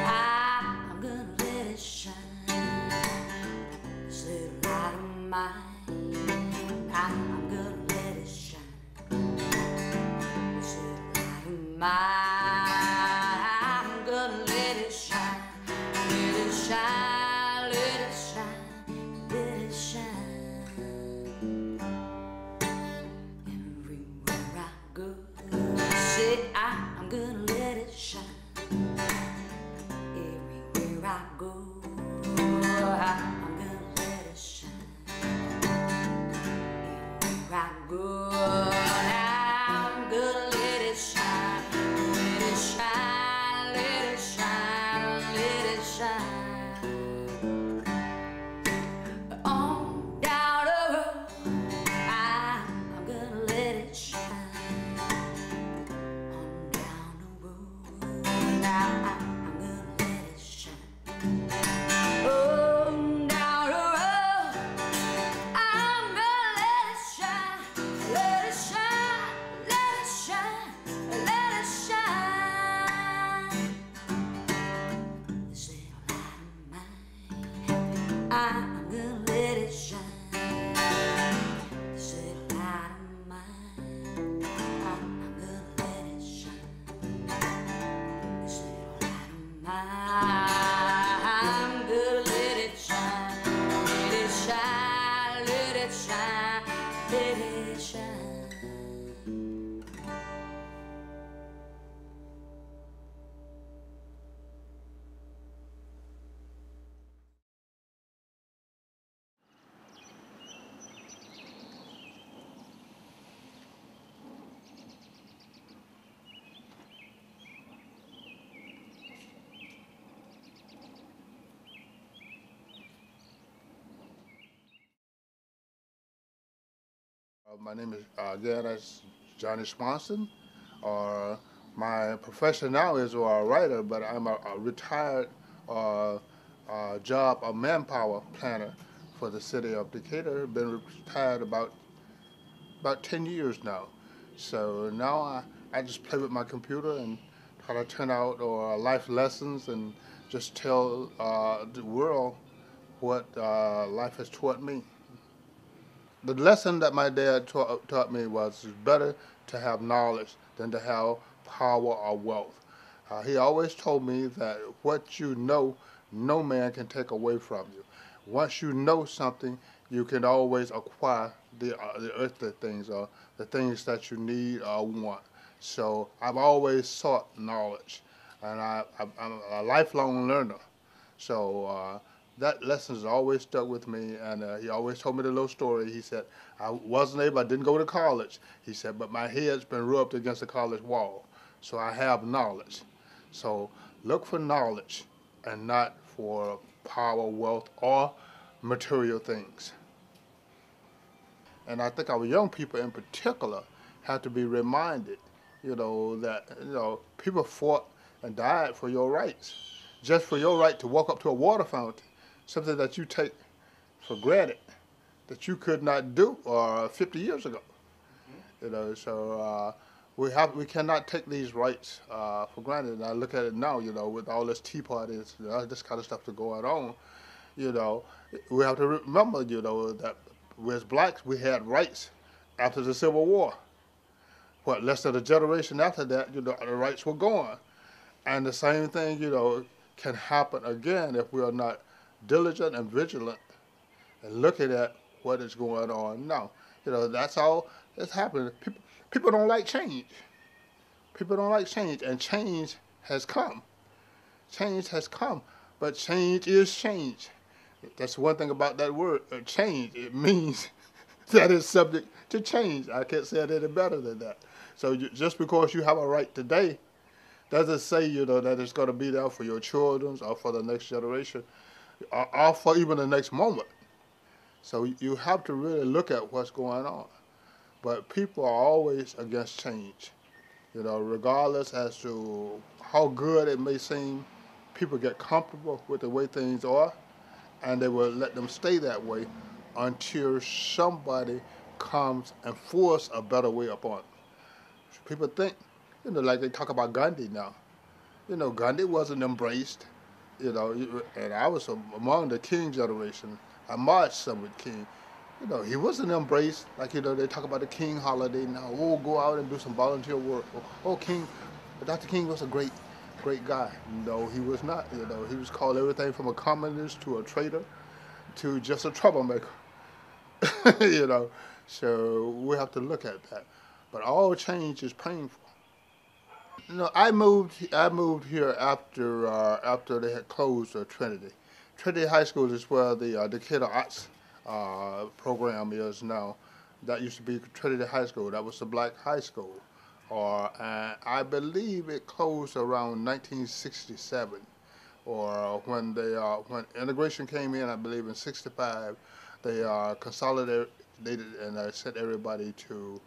I'm gonna let it shine. This little light of mine, I'm gonna let it shine. This little light of mine, I'm gonna let it shine. Let it shine, let it shine, let it shine. Everywhere I go, say I'm gonna let it shine. Everywhere I go, I'm gonna let it shine. Everywhere I go, I'm gonna let it shine. Let it shine, let it shine, let it shine. On down the road, I'm gonna let it shine. On down the road, I'm gonna let it shine. On down the road, I'm gonna let it shine. Let it shine, let it shine, let it shine. This little light of mine, I'm gonna let it shine. This little light of mine, I'm gonna let it shine. This little light of mine, I'm gonna let it shine. Let it shine, let it shine, let it shine. My name is again, that's Johnny Swanson. My profession now is a writer, but I'm a retired job, a manpower planner for the City of Decatur. Been retired about 10 years now. So now I just play with my computer and try to turn out life lessons and just tell the world what life has taught me. The lesson that my dad taught me was it's better to have knowledge than to have power or wealth. He always told me that what you know, no man can take away from you. Once you know something, you can always acquire the earthly things or the things that you need or want. So I've always sought knowledge, and I'm a lifelong learner. So that lesson has always stuck with me, and he always told me the little story. He said, I didn't go to college. He said, but my head's been rubbed against the college wall, so I have knowledge. So look for knowledge and not for power, wealth, or material things. And I think our young people in particular have to be reminded, that, people fought and died for your rights. Just for your right to walk up to a water fountain, something that you take for granted, that you could not do 50 years ago. So we cannot take these rights for granted. And I look at it now, with all this tea parties, this kind of stuff that's going on, we have to remember, that we as blacks, we had rights after the Civil War. Less than a generation after that, the rights were gone. And the same thing, can happen again if we are not diligent and vigilant and looking at what is going on now. That's all that's happening. People don't like change. People don't like change, and change has come. Change has come, but change is change. That's one thing about that word, change. It means that it's subject to change. I can't say it any better than that. So just because you have a right today doesn't say, that it's going to be there for your children or for the next generation or for even the next moment. So you have to really look at what's going on. But people are always against change. Regardless as to how good it may seem, people get comfortable with the way things are, and they will let them stay that way until somebody comes and force a better way upon them. People think, like they talk about Gandhi now. Gandhi wasn't embraced, and I was among the King generation. I marched some with King. He wasn't embraced. Like, they talk about the King holiday now. Oh, go out and do some volunteer work. Oh, King, Dr. King was a great, great guy. No, he was not. He was called everything from a communist to a traitor to just a troublemaker. you know, so we have to look at that. But all change is painful. I moved here after they had closed Trinity. Trinity High School is where the Decatur Arts program is now. That used to be Trinity High School. That was the black high school. And I believe it closed around 1967, or when integration came in. I believe in '65, they consolidated and sent everybody to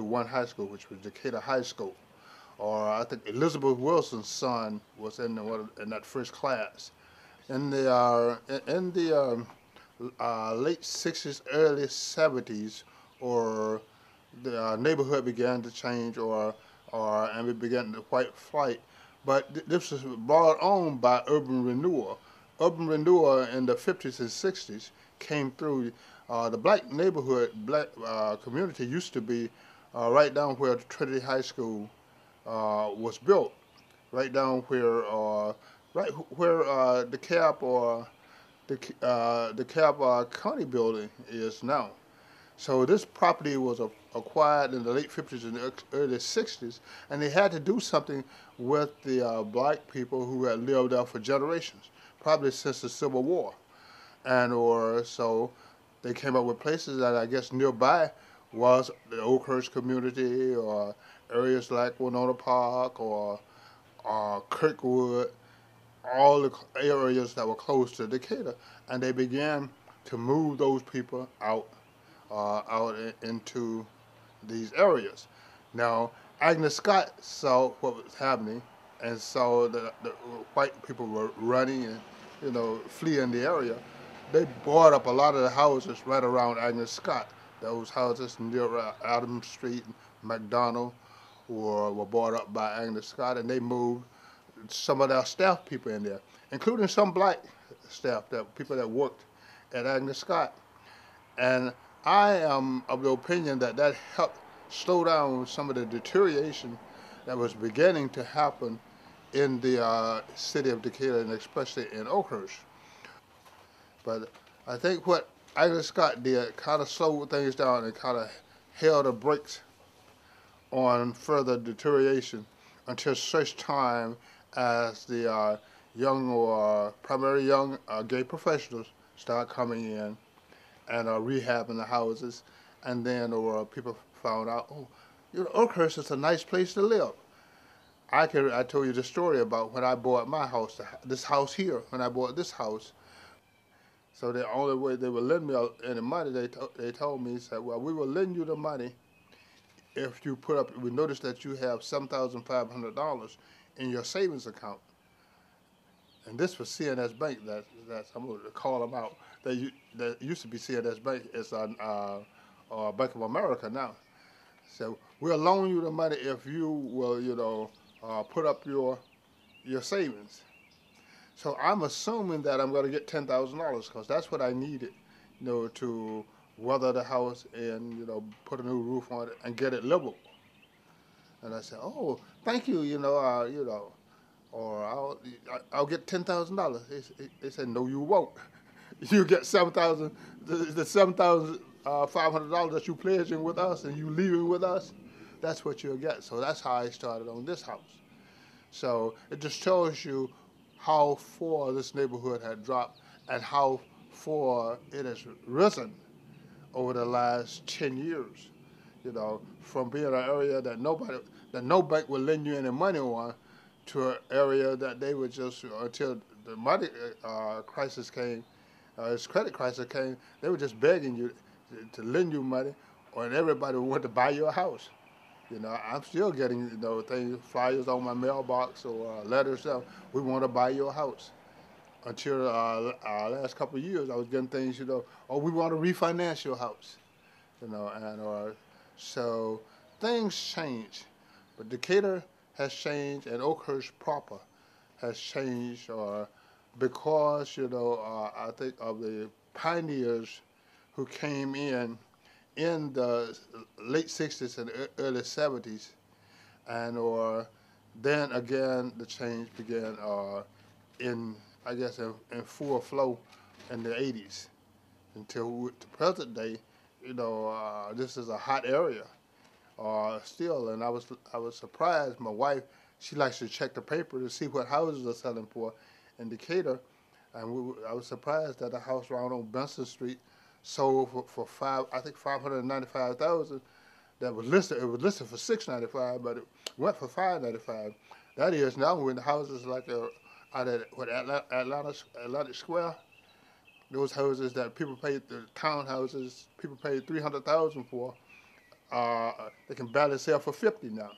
one high school, which was Decatur High School. Or I think Elizabeth Wilson's son was in that first class. In the late '60s, early '70s, or the neighborhood began to change, and we began the white flight. But this was brought on by urban renewal. Urban renewal in the '50s and '60s came through. The black community used to be right down where Trinity High School was built, right down where the Cap or the Cap County building is now. So this property was acquired in the late '50s and early '60s, and they had to do something with the black people who had lived there for generations, probably since the Civil War, or so they came up with places that I guess nearby was the Oakhurst community, or areas like Winona Park, or Kirkwood, all the areas that were close to Decatur, and they began to move those people into these areas. Now, Agnes Scott saw what was happening and saw that the white people were running and, fleeing the area. They bought up a lot of the houses right around Agnes Scott. Those houses near Adams Street and McDonald were bought up by Agnes Scott, and they moved some of their staff people in there, including some black staff, people that worked at Agnes Scott. And I am of the opinion that helped slow down some of the deterioration that was beginning to happen in the city of Decatur, and especially in Oakhurst. But I think what Agnes Scott did kind of slowed things down and kind of held the brakes on further deterioration until such time as the young or primarily young gay professionals start coming in and rehabbing the houses, and then people found out, oh, Oakhurst is a nice place to live. I told you the story about when I bought my house, this house here. When I bought this house, so the only way they would lend me any money, they told me, said, well, we will lend you the money if you put up. We noticed that you have $7,500 in your savings account. And this was CNS Bank. That's I'm going to call them out. That used to be CNS Bank. It's on Bank of America now. So we'll loan you the money if you will, put up your savings. So I'm assuming that I'm going to get $10,000 because that's what I needed, to weather the house and put a new roof on it and get it livable. And I said, oh, thank you, or I'll get $10,000. They said, no, you won't. You get the $7,500 that you pledging with us and you leaving with us. That's what you'll get. So that's how I started on this house. So it just tells you how far this neighborhood had dropped and how far it has risen over the last 10 years. From being an area that that no bank would lend you any money on to an area that they would just, until the money crisis came, this credit crisis came, they were just begging you to lend you money, or everybody would want to buy you a house. I'm still getting, things, flyers on my mailbox or letters that we want to buy you a house. Until last couple of years, I was getting things, oh, we want to refinance your house, and so things change, but Decatur has changed, and Oakhurst proper has changed, because I think of the pioneers who came in the late '60s and early '70s, and or then again the change began in I guess in full flow in the '80s until the present day. This is a hot area still, and I was surprised. My wife, she likes to check the paper to see what houses are selling for in Decatur, and I was surprised that a house around on Benson Street sold for I think 595,000. That was listed. It was listed for 695, but it went for 595. That is now when the houses like out at Atlantic Square. Those houses that people paid, the townhouses, people paid 300,000 for. They can barely sell for 50 now.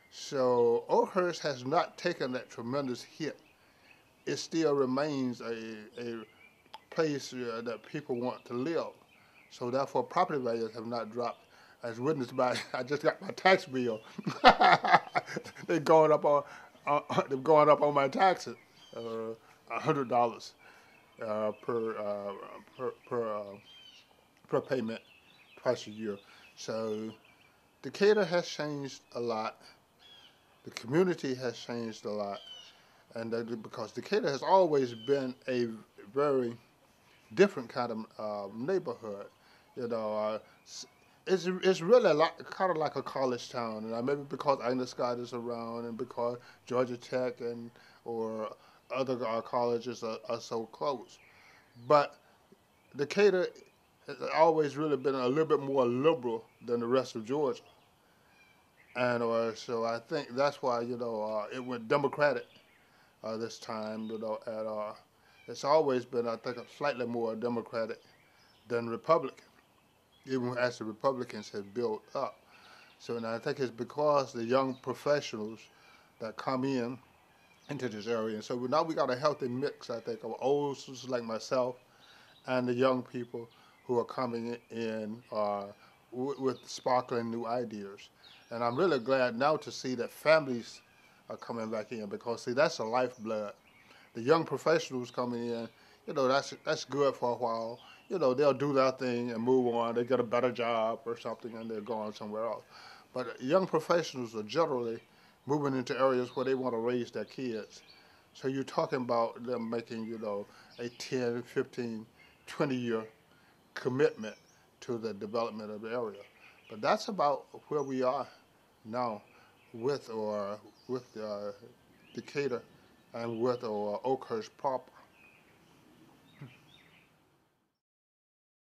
So Oakhurst has not taken that tremendous hit. It still remains a place that people want to live. So therefore, property values have not dropped, as witnessed by I just got my tax bill. They're going up on my taxes, $100 per payment twice a year. So Decatur has changed a lot. The community has changed a lot, and because Decatur has always been a very different kind of neighborhood. You know, uh, it's really a lot, kind of like a college town, and maybe because Agnes Scott is around, and because Georgia Tech and or other colleges are so close. But Decatur has always really been a little bit more liberal than the rest of Georgia, and so I think that's why it went Democratic this time. And it's always been, I think, slightly more Democratic than Republican, even as the Republicans have built up. So, and I think it's because the young professionals that come into this area. And so now we got a healthy mix, I think, of olds like myself and the young people who are coming in with sparkling new ideas. And I'm really glad now to see that families are coming back in, because, see, that's the lifeblood. The young professionals coming in, that's good for a while. They'll do their thing and move on. They get a better job or something, and they're going somewhere else. But young professionals are generally moving into areas where they want to raise their kids. So you're talking about them making, a 10, 15, 20-year commitment to the development of the area. But that's about where we are now with Decatur and with Oakhurst proper.